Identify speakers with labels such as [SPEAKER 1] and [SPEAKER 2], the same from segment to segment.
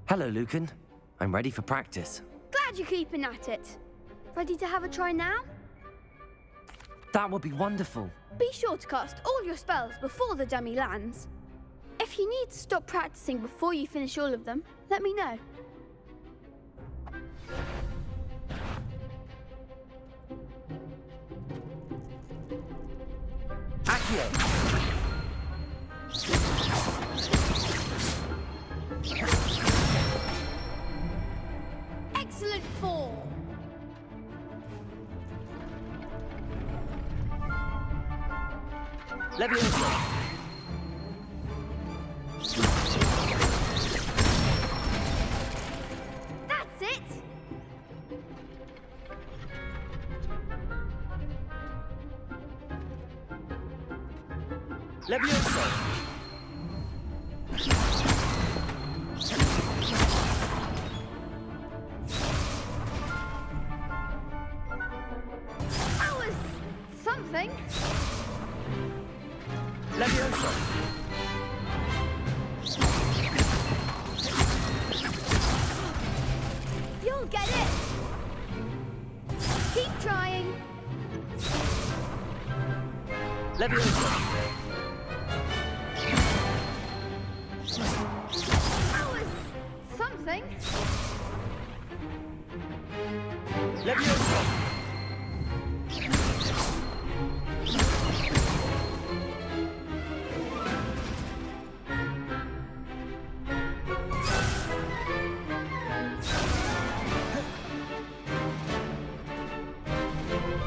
[SPEAKER 1] Hello, Lucan. I'm ready for practice.
[SPEAKER 2] Glad you're keeping at it. Ready to have a try now?
[SPEAKER 1] That would be wonderful.
[SPEAKER 2] Be sure to cast all your spells before the dummy lands. If you need to stop practicing before you finish all of them, let me know.
[SPEAKER 1] Accio!
[SPEAKER 2] Excellent fall!
[SPEAKER 1] Leviosa!
[SPEAKER 2] That's it!
[SPEAKER 1] Leviosa!
[SPEAKER 2] That was something.
[SPEAKER 1] Leviosa!
[SPEAKER 2] You'll get it. Keep trying.
[SPEAKER 1] Leviosa!
[SPEAKER 2] That was something.
[SPEAKER 1] Leviosa!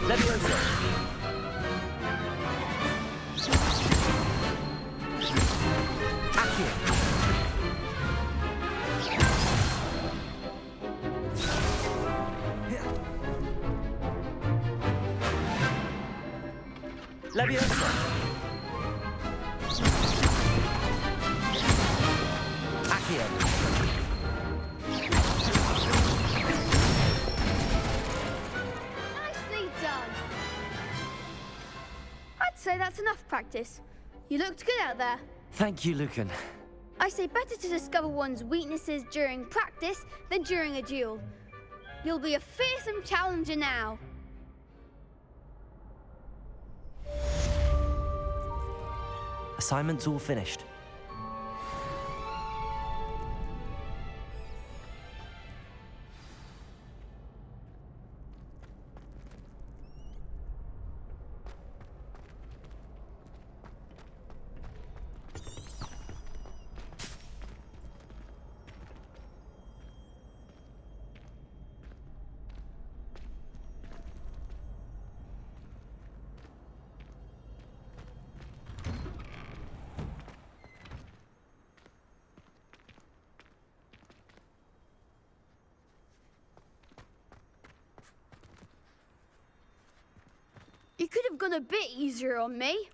[SPEAKER 1] Leviosa! Accio! Leviosa! Accio!
[SPEAKER 2] Nicely done. I'd say that's enough practice. You looked good out there.
[SPEAKER 1] Thank you, Lucan.
[SPEAKER 2] I say better to discover one's weaknesses during practice than during a duel. You'll be a fearsome challenger now.
[SPEAKER 1] Assignment's all finished.
[SPEAKER 2] You could have gone a bit easier on me.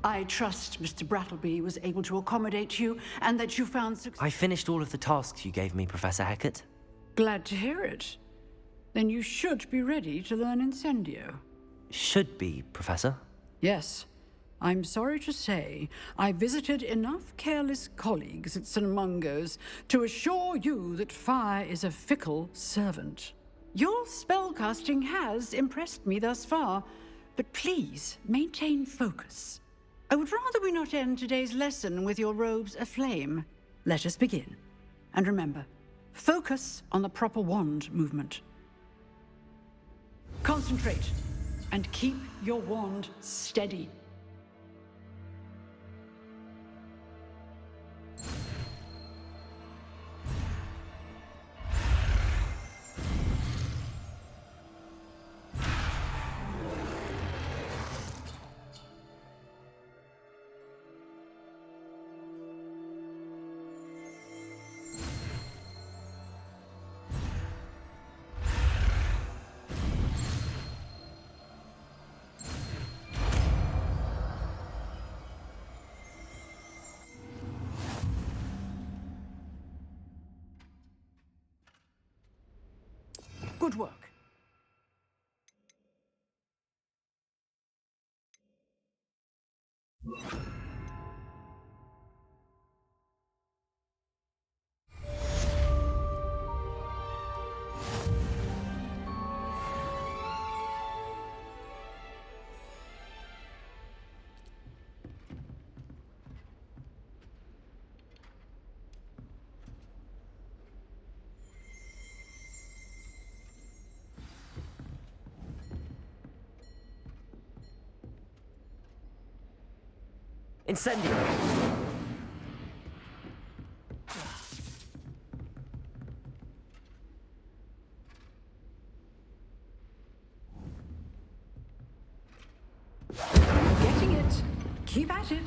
[SPEAKER 3] I trust Mr. Brattleby was able to accommodate you and that you found success.
[SPEAKER 1] I finished all of the tasks you gave me, Professor Hecat.
[SPEAKER 3] Glad to hear it. Then you should be ready to learn Incendio.
[SPEAKER 1] Should be, Professor.
[SPEAKER 3] Yes. I'm sorry to say, I visited enough careless colleagues at St. Mungo's to assure you that fire is a fickle servant. Your spellcasting has impressed me thus far, but please maintain focus. I would rather we not end today's lesson with your robes aflame. Let us begin. And remember, focus on the proper wand movement. Concentrate, and keep your wand steady. Good work.
[SPEAKER 1] Incendio!
[SPEAKER 3] Getting it. Keep at it.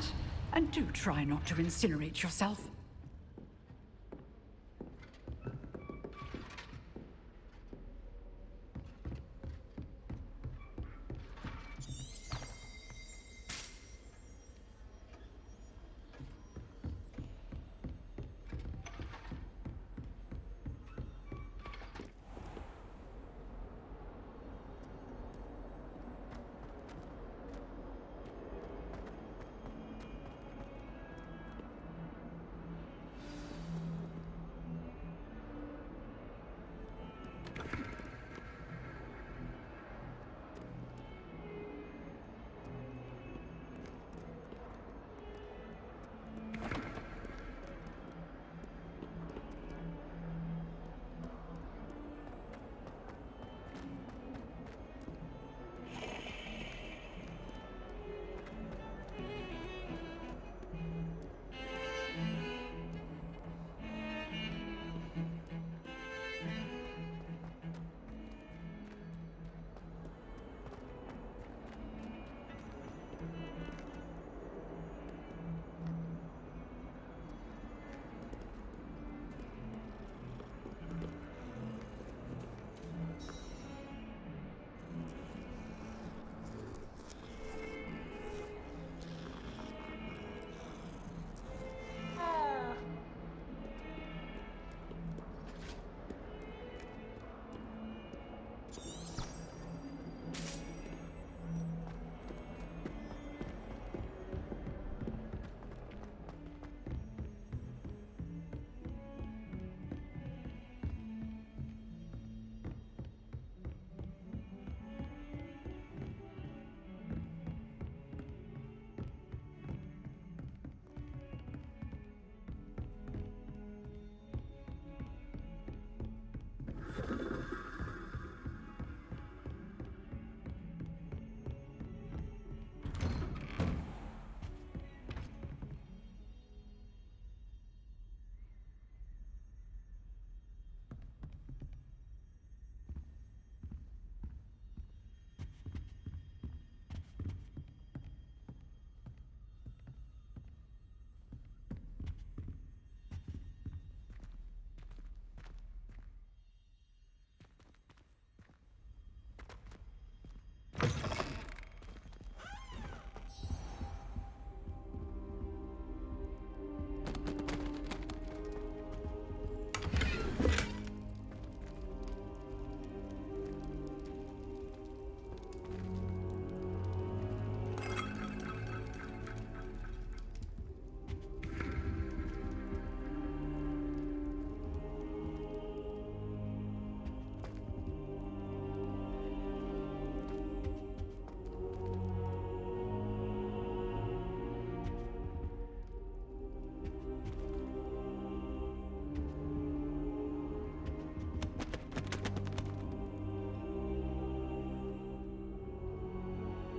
[SPEAKER 3] And do try not to incinerate yourself.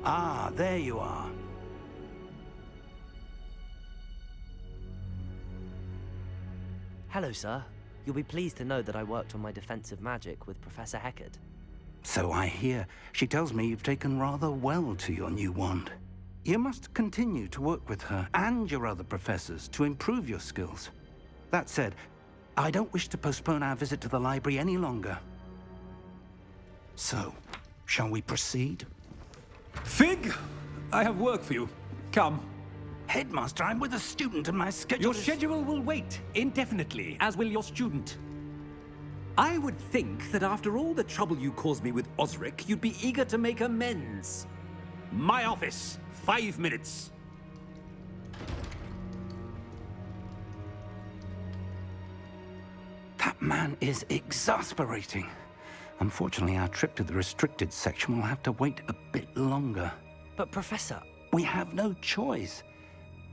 [SPEAKER 4] Ah, there you are.
[SPEAKER 1] Hello, sir. You'll be pleased to know that I worked on my defensive magic with Professor Hecat.
[SPEAKER 4] So I hear. She tells me you've taken rather well to your new wand. You must continue to work with her and your other professors to improve your skills. That said, I don't wish to postpone our visit to the library any longer. So, shall we proceed?
[SPEAKER 5] Fig, I have work for you. Come.
[SPEAKER 4] Headmaster, I'm with a student and my schedule
[SPEAKER 5] Your
[SPEAKER 4] is...
[SPEAKER 5] schedule will wait indefinitely, as will your student. I would think that after all the trouble you caused me with Osric, you'd be eager to make amends. My office, 5 minutes.
[SPEAKER 4] That man is exasperating. Unfortunately, our trip to the restricted section will have to wait a bit longer.
[SPEAKER 1] But, Professor...
[SPEAKER 4] We have no choice.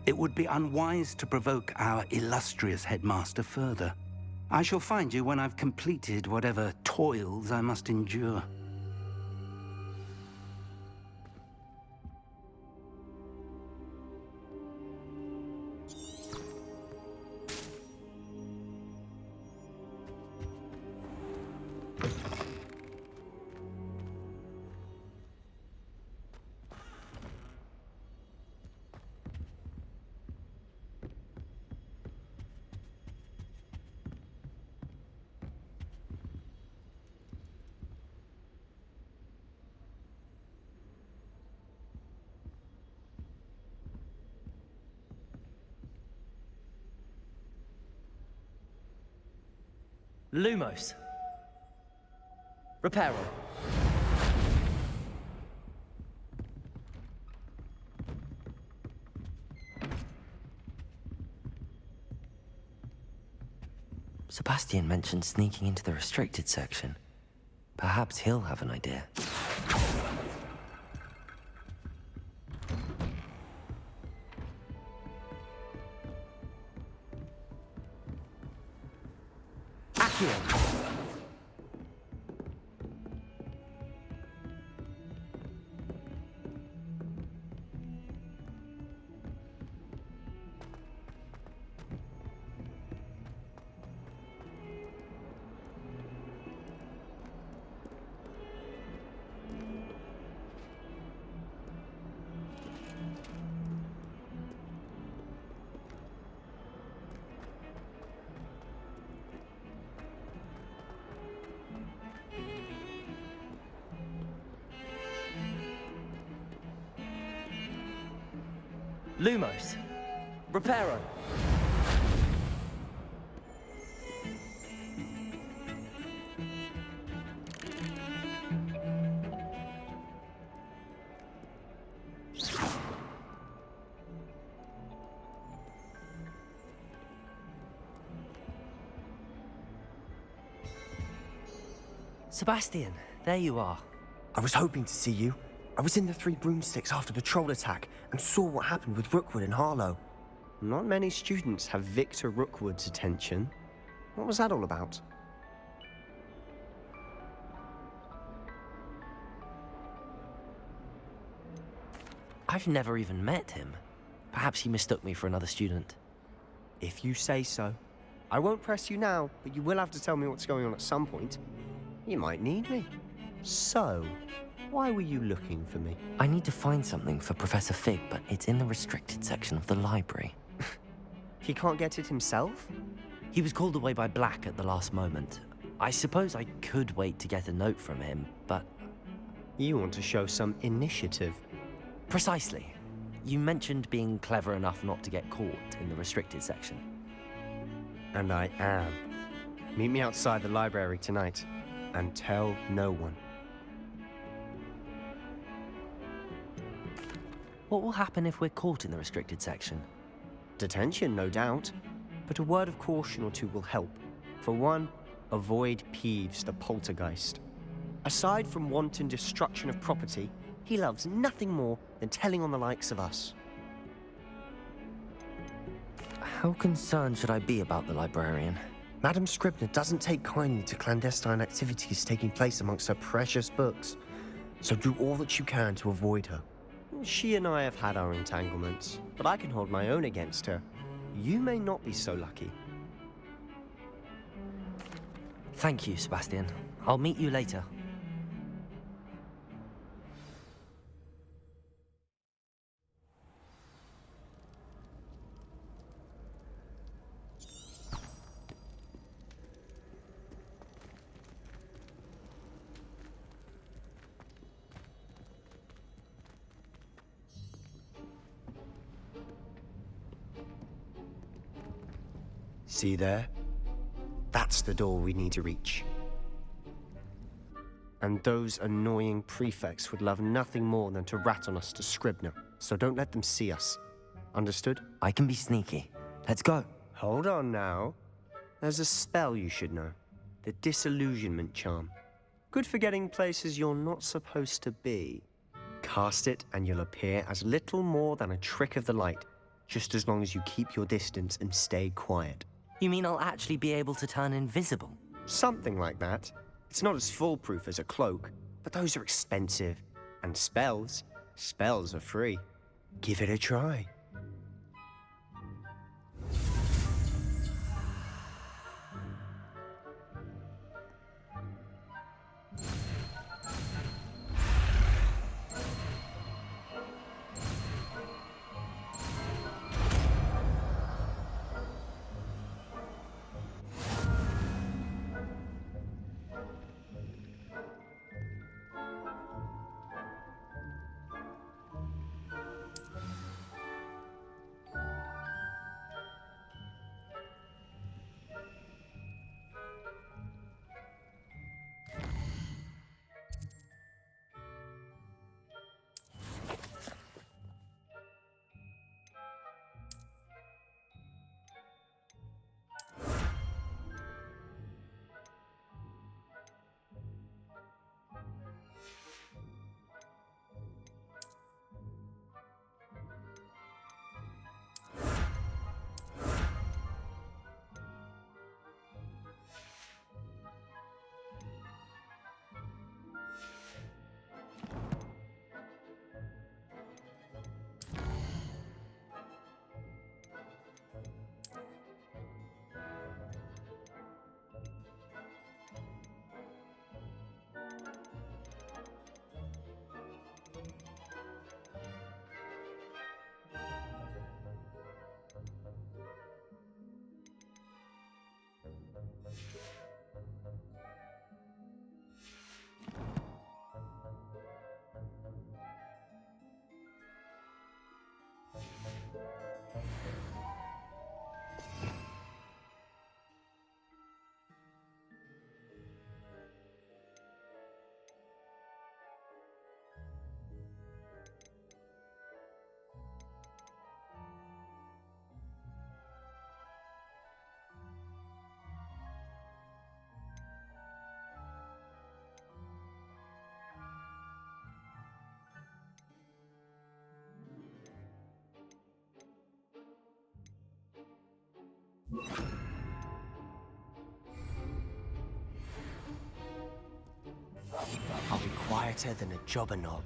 [SPEAKER 4] It would be unwise to provoke our illustrious headmaster further. I shall find you when I've completed whatever toils I must endure.
[SPEAKER 1] Lumos. Reparo. Sebastian mentioned sneaking into the restricted section. Perhaps he'll have an idea. Accio. Lumos. Reparo. Sebastian, there you are.
[SPEAKER 6] I was hoping to see you. I was in the Three Broomsticks after the troll attack and saw what happened with Rookwood and Harlow.
[SPEAKER 7] Not many students have Victor Rookwood's attention. What was that all about?
[SPEAKER 1] I've never even met him. Perhaps he mistook me for another student.
[SPEAKER 7] If you say so. I won't press you now, but you will have to tell me what's going on at some point. You might need me. So, why were you looking for me?
[SPEAKER 1] I need to find something for Professor Fig, but it's in the restricted section of the library.
[SPEAKER 7] He can't get it himself?
[SPEAKER 1] He was called away by Black at the last moment. I suppose I could wait to get a note from him, but...
[SPEAKER 7] You want to show some initiative.
[SPEAKER 1] Precisely. You mentioned being clever enough not to get caught in the restricted section.
[SPEAKER 7] And I am. Meet me outside the library tonight, and tell no one.
[SPEAKER 1] What will happen if we're caught in the restricted section?
[SPEAKER 7] Detention, no doubt. But a word of caution or two will help. For one, avoid Peeves, the poltergeist. Aside from wanton destruction of property, he loves nothing more than telling on the likes of us.
[SPEAKER 1] How concerned should I be about the librarian?
[SPEAKER 7] Madame Scribner doesn't take kindly to clandestine activities taking place amongst her precious books. So do all that you can to avoid her. She and I have had our entanglements, but I can hold my own against her. You may not be so lucky.
[SPEAKER 1] Thank you, Sebastian. I'll meet you later.
[SPEAKER 7] See there? That's the door we need to reach. And those annoying prefects would love nothing more than to rat on us to Scribner, so don't let them see us. Understood?
[SPEAKER 1] I can be sneaky. Let's go.
[SPEAKER 7] Hold on now. There's a spell you should know. The Disillusionment Charm. Good for getting places you're not supposed to be. Cast it and you'll appear as little more than a trick of the light, just as long as you keep your distance and stay quiet.
[SPEAKER 1] You mean I'll actually be able to turn invisible?
[SPEAKER 7] Something like that. It's not as foolproof as a cloak, but those are expensive. And spells are free. Give it a try. I'll be quieter than a jobberknoll.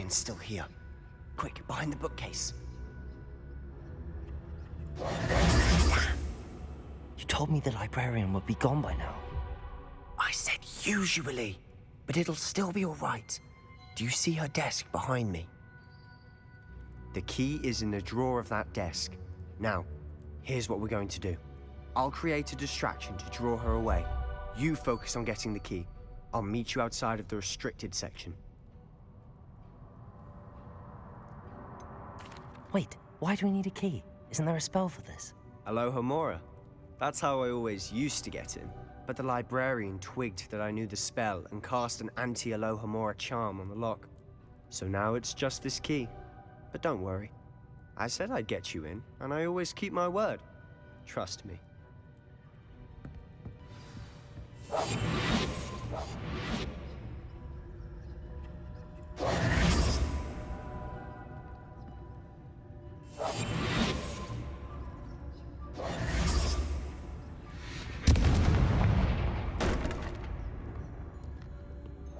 [SPEAKER 7] librarian's still here. Quick, behind the bookcase.
[SPEAKER 1] You told me the librarian would be gone by now.
[SPEAKER 7] I said usually, but it'll still be all right. Do you see her desk behind me? The key is in the drawer of that desk. Now, here's what we're going to do. I'll create a distraction to draw her away. You focus on getting the key. I'll meet you outside of the restricted section.
[SPEAKER 1] Wait, why do we need a key? Isn't there a spell for this?
[SPEAKER 7] Alohomora. That's how I always used to get in. But the librarian twigged that I knew the spell and cast an anti-Alohomora charm on the lock. So now it's just this key. But don't worry. I said I'd get you in, and I always keep my word. Trust me.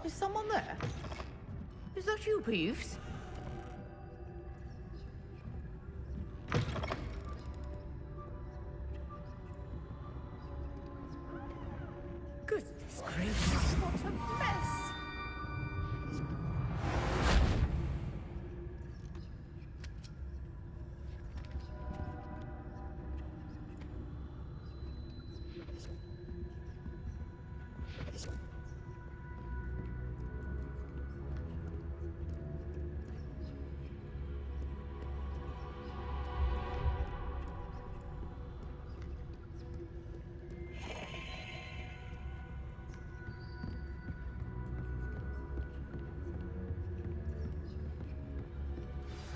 [SPEAKER 8] Is someone there? Is that you, Peeves? Goodness gracious, what a mess!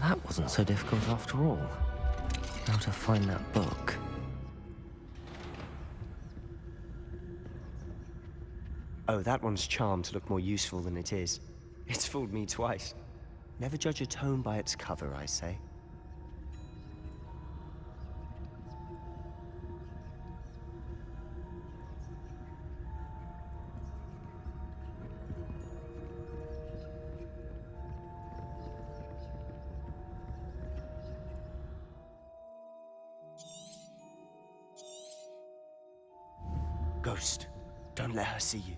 [SPEAKER 1] That wasn't so difficult after all. Now to find that book.
[SPEAKER 7] Oh, that one's charmed to look more useful than it is. It's fooled me twice. Never judge a tome by its cover, I say. Ghost, don't let her see you.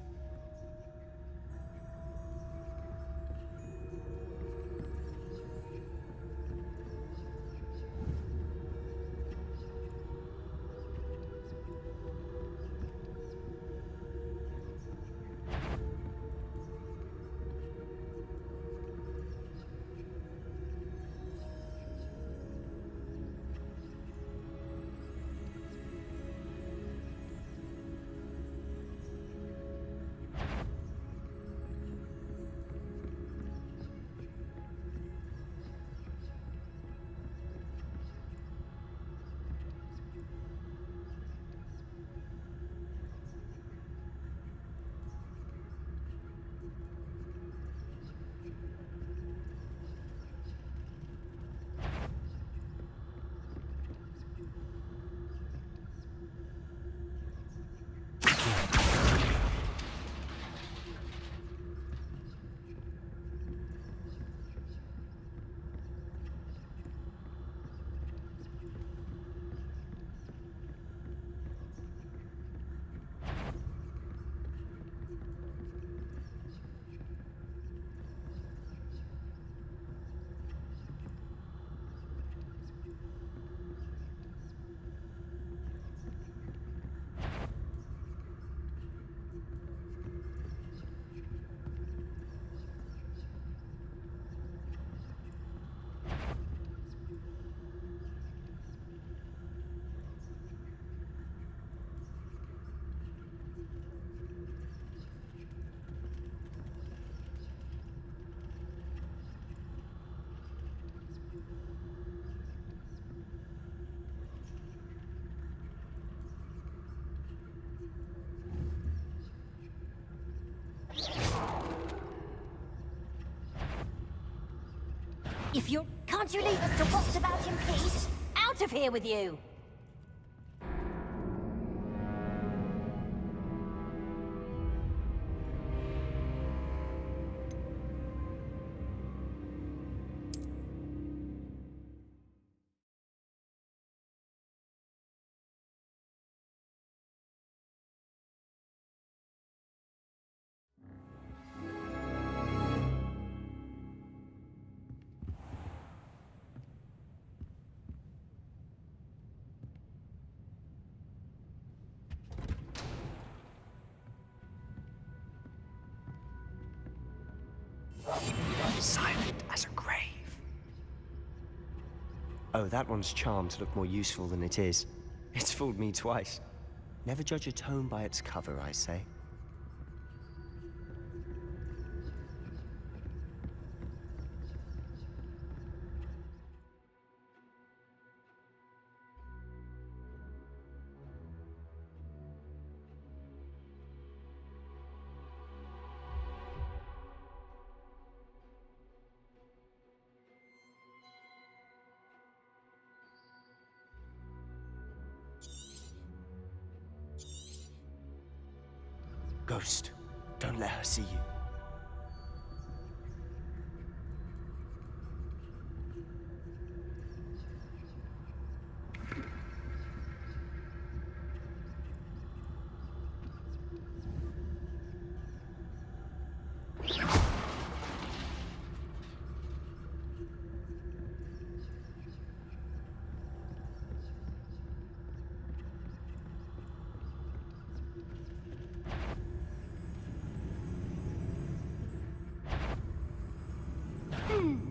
[SPEAKER 9] If you're... Can't you leave us to watch about in peace? Out of here with you!
[SPEAKER 6] Silent as a grave. Oh, that one's charmed to look more useful than it is. It's fooled me twice. Never judge a tome by its cover, I say. Ghost, don't let her see you.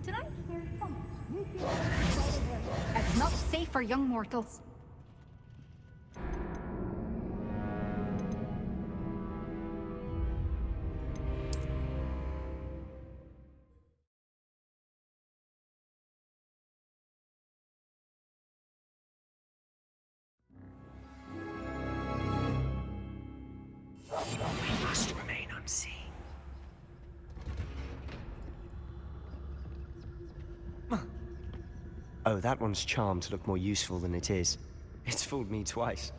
[SPEAKER 10] Did I hear something? It's not safe for young mortals.
[SPEAKER 6] We must remain unseen. Oh, that one's charmed to look more useful than it is. It's fooled me twice.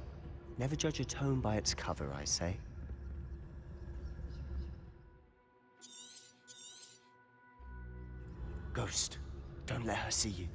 [SPEAKER 6] Never judge a tome by its cover, I say. Ghost, don't let her see you.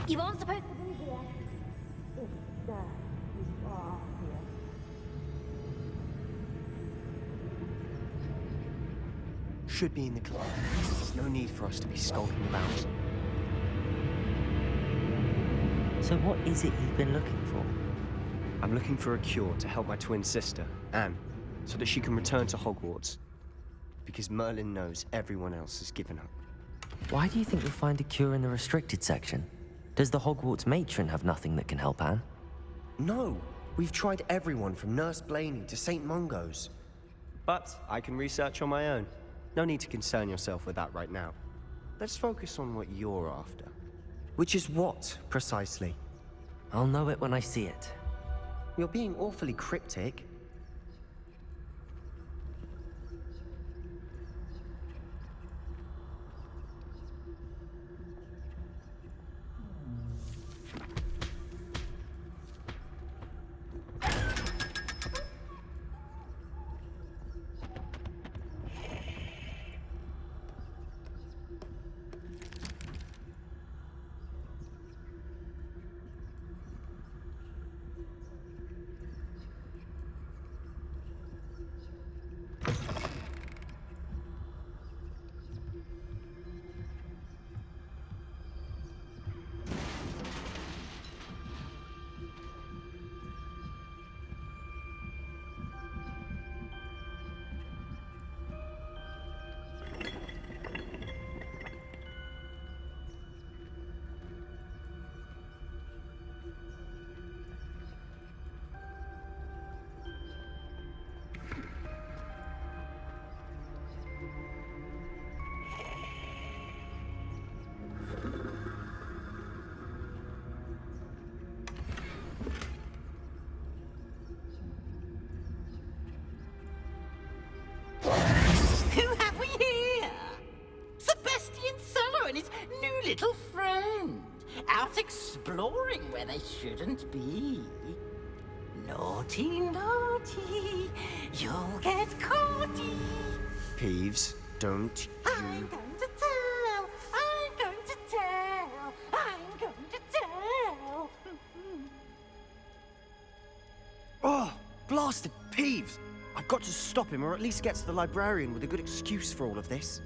[SPEAKER 9] You aren't supposed to be here. If, you are here.
[SPEAKER 6] Should be in the club. There's no need for us to be skulking about.
[SPEAKER 1] So what is it you've been looking for?
[SPEAKER 6] I'm looking for a cure to help my twin sister, Anne, so that she can return to Hogwarts. Because Merlin knows everyone else has given up.
[SPEAKER 1] Why do you think you'll find a cure in the restricted section? Does the Hogwarts matron have nothing that can help Anne?
[SPEAKER 6] No! We've tried everyone from Nurse Blaney to St. Mungo's. But I can research on my own. No need to concern yourself with that right now. Let's focus on what you're after. Which is what, precisely?
[SPEAKER 1] I'll know it when I see it.
[SPEAKER 6] You're being awfully cryptic.
[SPEAKER 8] Who have we here? Sebastian Suller and his new little friend. Our
[SPEAKER 11] start exploring where they shouldn't be. Naughty, naughty, you'll get caughty.
[SPEAKER 7] Peeves, don't
[SPEAKER 11] I'm
[SPEAKER 7] you...
[SPEAKER 11] going to tell, I'm going to tell, I'm going to tell.
[SPEAKER 7] Oh, blasted Peeves! I've got to stop him, or at least get to the librarian with a good excuse for all of this.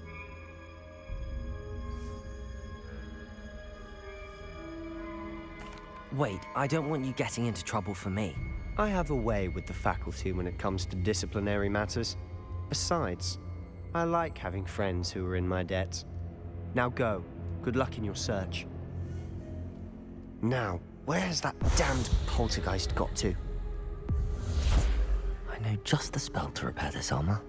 [SPEAKER 1] Wait, I don't want you getting into trouble for me.
[SPEAKER 6] I have a way with the faculty when it comes to disciplinary matters. Besides, I like having friends who are in my debt. Now go. Good luck in your search. Now, where's that damned poltergeist got to?
[SPEAKER 1] I know just the spell to repair this armor.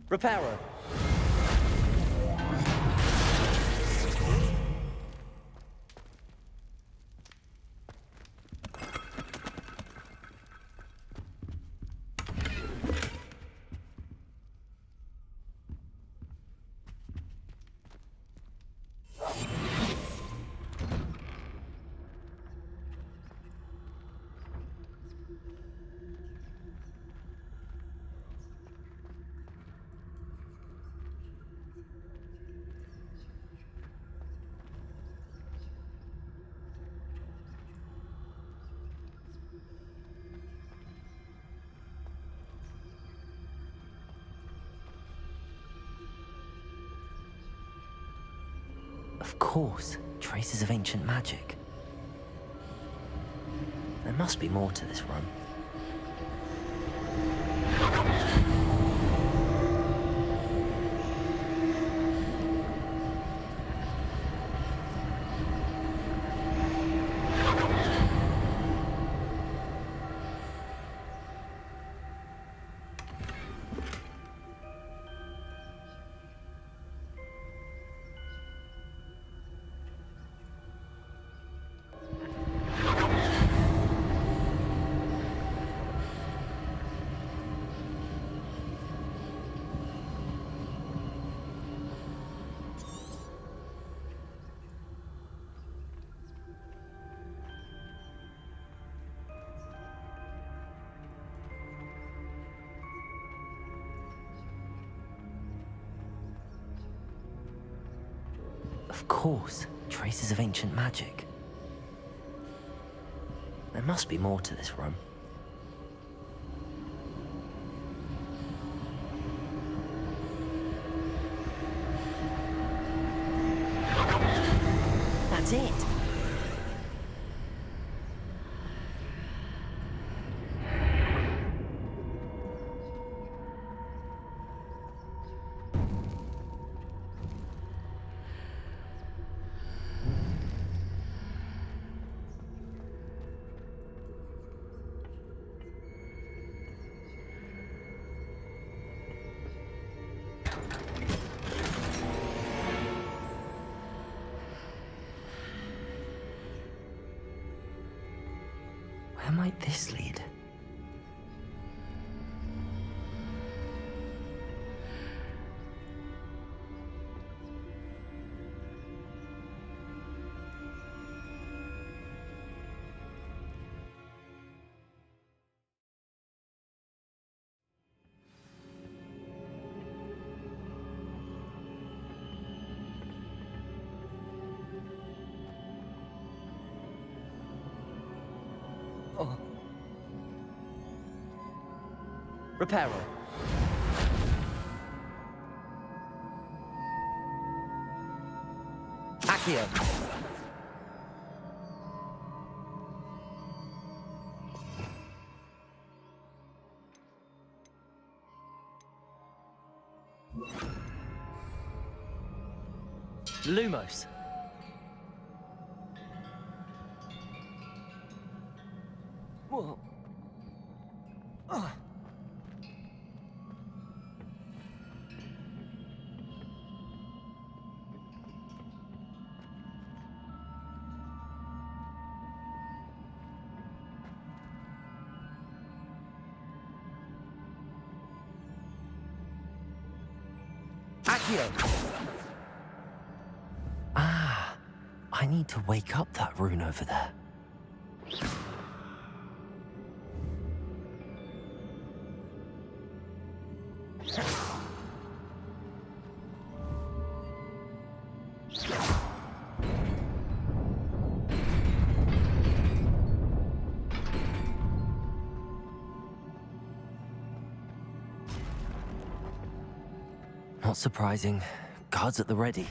[SPEAKER 1] Repairer. Of course, traces of ancient magic. There must be more to this room. Of course, traces of ancient magic. There must be more to this room. That's it! Where might this lead? Oh. Repairer. Accio. Lumos. Whoa. Accio! Ah, I need to wake up that rune over there. Not surprising. Guards at the ready.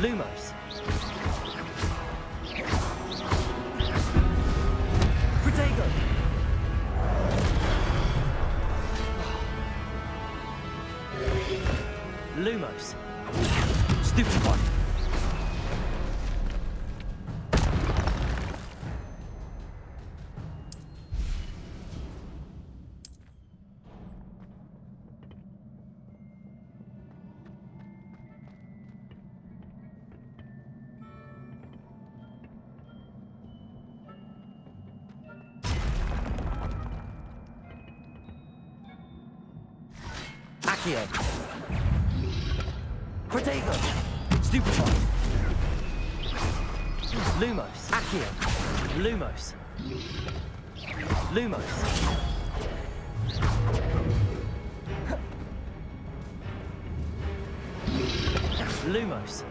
[SPEAKER 1] Lumos. Protego. Lumos. Stupefy. Accio. Protego. Stupefy. Lumos. Accio. Lumos. Lumos. Lumos.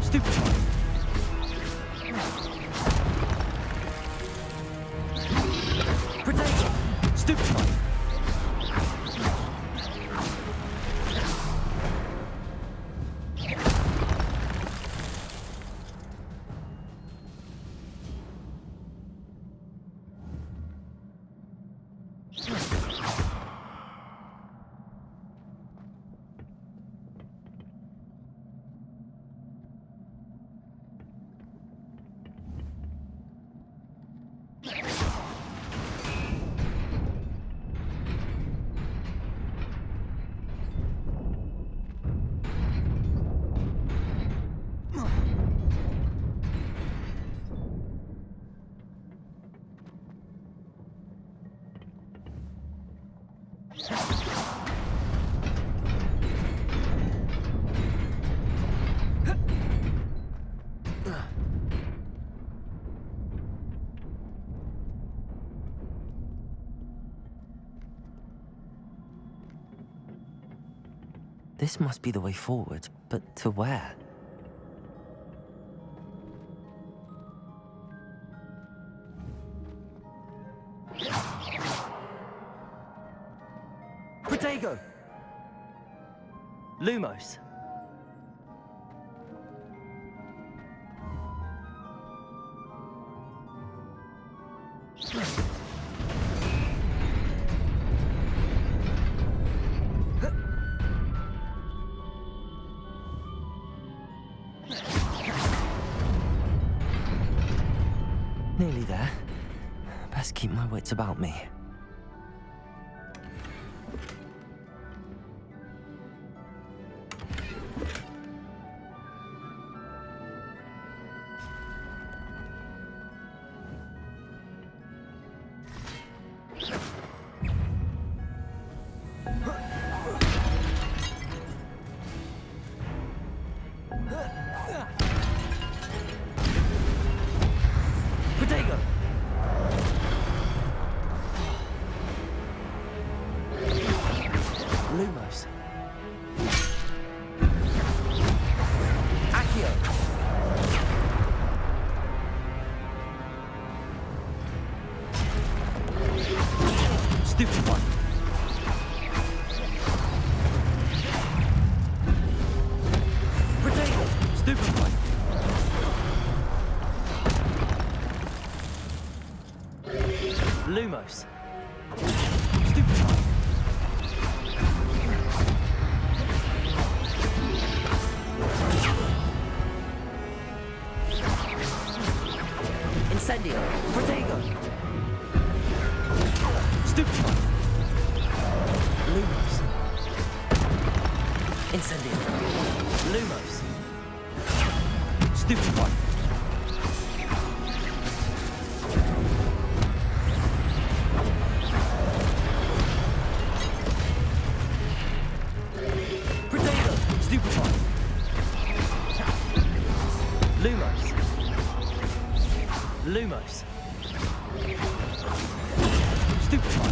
[SPEAKER 1] Stupefy. Protego. Stupefy. This must be the way forward, but to where? Protego! Lumos. Nearly there. Best keep my wits about me. Protego! Stupefy. Lumos. Stupefy. Incendio. Protego. Stupefy. Lumos. Incendio. Lumos. Stupefy. Protego. Stupefy. Lumos. Lumos. Stupefy.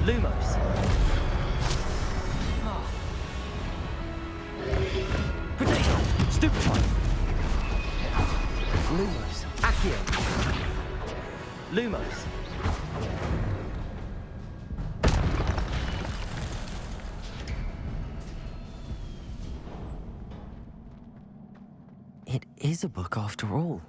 [SPEAKER 1] Lumos. Potato. Stupefy. Lumos. Accio. Lumos. It is a book after all.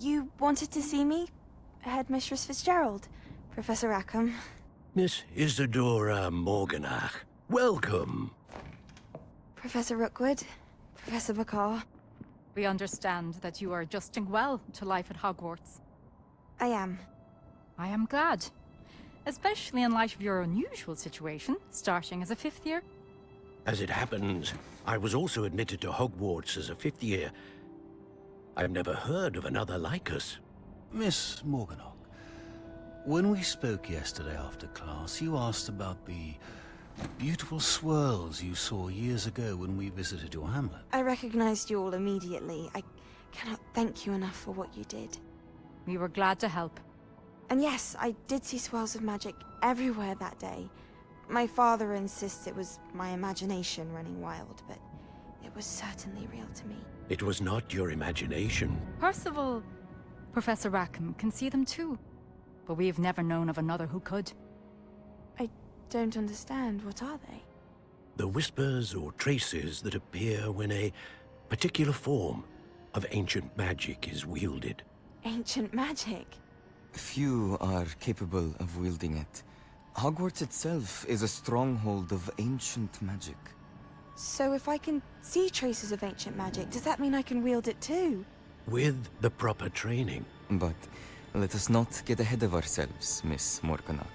[SPEAKER 12] You wanted to see me? Headmistress Fitzgerald, Professor Rackham.
[SPEAKER 13] Miss Isadora Morganach, welcome.
[SPEAKER 12] Professor Rookwood, Professor McCaw.
[SPEAKER 10] We understand that you are adjusting well to life at Hogwarts.
[SPEAKER 12] I am.
[SPEAKER 10] I am glad. Especially in light of your unusual situation, starting as a 5th year.
[SPEAKER 13] As it happens, I was also admitted to Hogwarts as a 5th year. I've never heard of another like us.
[SPEAKER 14] Miss Morganach, when we spoke yesterday after class, you asked about the beautiful swirls you saw years ago when we visited your hamlet.
[SPEAKER 12] I recognized you all immediately. I cannot thank you enough for what you did.
[SPEAKER 10] We were glad to help.
[SPEAKER 12] And yes, I did see swirls of magic everywhere that day. My father insists it was my imagination running wild, but it was certainly real to me.
[SPEAKER 13] It was not your imagination.
[SPEAKER 10] Percival, Professor Rackham can see them too. But we've never known of another who could.
[SPEAKER 12] I don't understand. What are they?
[SPEAKER 13] The whispers or traces that appear when a particular form, of ancient magic is wielded.
[SPEAKER 12] Ancient magic?
[SPEAKER 15] Few are capable of wielding it. Hogwarts itself is a stronghold of ancient magic.
[SPEAKER 12] So if I can see traces of ancient magic, does that mean I can wield it too?
[SPEAKER 13] With the proper training.
[SPEAKER 15] But let us not get ahead of ourselves, Miss Morganach.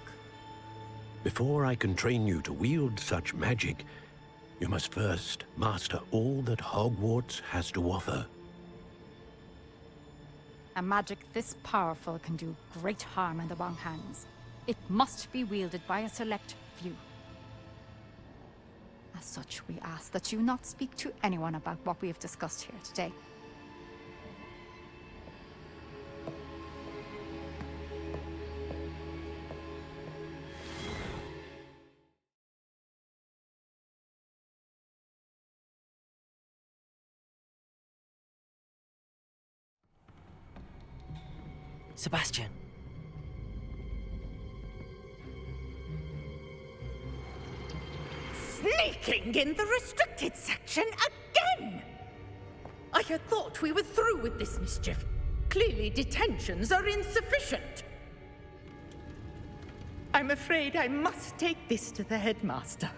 [SPEAKER 13] Before I can train you to wield such magic, you must first master all that Hogwarts has to offer.
[SPEAKER 10] A magic this powerful can do great harm in the wrong hands. It must be wielded by a select few. As such, we ask that you not speak to anyone about what we have discussed here today.
[SPEAKER 1] Sebastian.
[SPEAKER 8] Sneaking in the restricted section again! I had thought we were through with this mischief. Clearly detentions are insufficient. I'm afraid I must take this to the headmaster.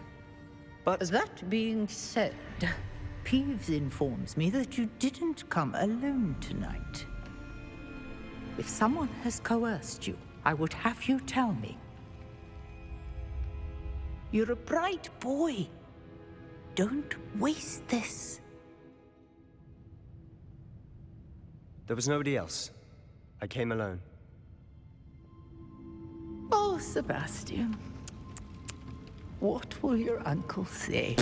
[SPEAKER 7] But
[SPEAKER 8] that being said, Peeves informs me that you didn't come alone tonight. If someone has coerced you, I would have you tell me. You're a bright boy. Don't waste this.
[SPEAKER 6] There was nobody else. I came alone.
[SPEAKER 8] Oh, Sebastian. What will your uncle say?